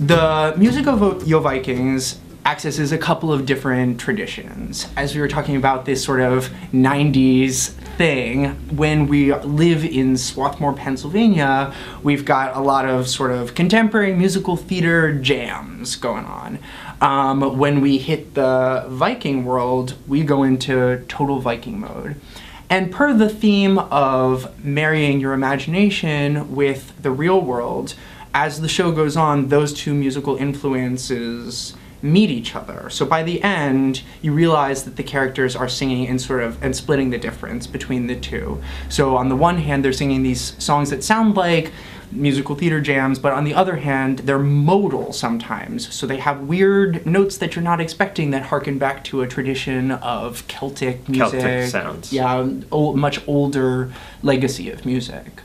The music of Yo Vikings accesses a couple of different traditions. As we were talking about this sort of 90s thing, when we live in Swarthmore, Pennsylvania, we've got a lot of sort of contemporary musical theater jams going on. When we hit the Viking world, we go into total Viking mode. And per the theme of marrying your imagination with the real world, as the show goes on, those two musical influences meet each other. So by the end, you realize that the characters are singing and splitting the difference between the two. So on the one hand, they're singing these songs that sound like musical theater jams, but on the other hand, they're modal sometimes. So they have weird notes that you're not expecting that harken back to a tradition of Celtic music. Celtic sounds. Yeah, much older legacy of music.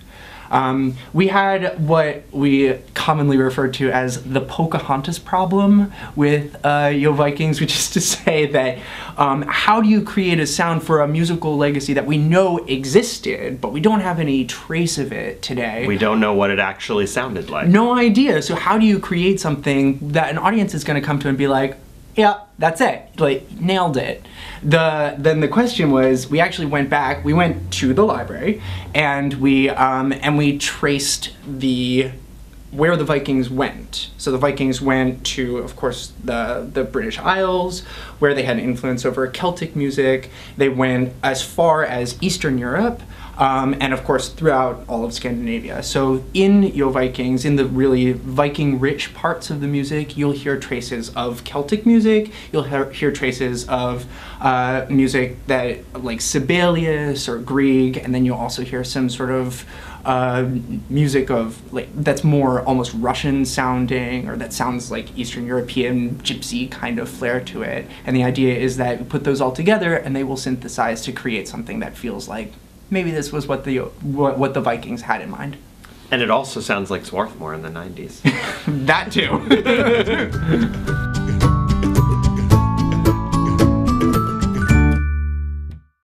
We had what we commonly refer to as the Pocahontas problem with Yo Vikings, which is to say that how do you create a sound for a musical legacy that we know existed, but we don't have any trace of it today? We don't know what it actually sounded like. No idea. So how do you create something that an audience is going to come to and be like, yeah, that's it, like, nailed it. Then the question was, we actually went back, we went to the library, and we traced where the Vikings went. So the Vikings went to, of course, the British Isles, where they had an influence over Celtic music. They went as far as Eastern Europe, and of course throughout all of Scandinavia. So in Yo Vikings, in the really Viking-rich parts of the music, you'll hear traces of Celtic music, you'll hear traces of music that, like Sibelius or Grieg, and then you'll also hear some sort of music of that's more almost Russian sounding, or that sounds like Eastern European gypsy kind of flair to it. And the idea is that we put those all together and they will synthesize to create something that feels like maybe this was what the Vikings had in mind. And it also sounds like Swarthmore in the 90s. That too.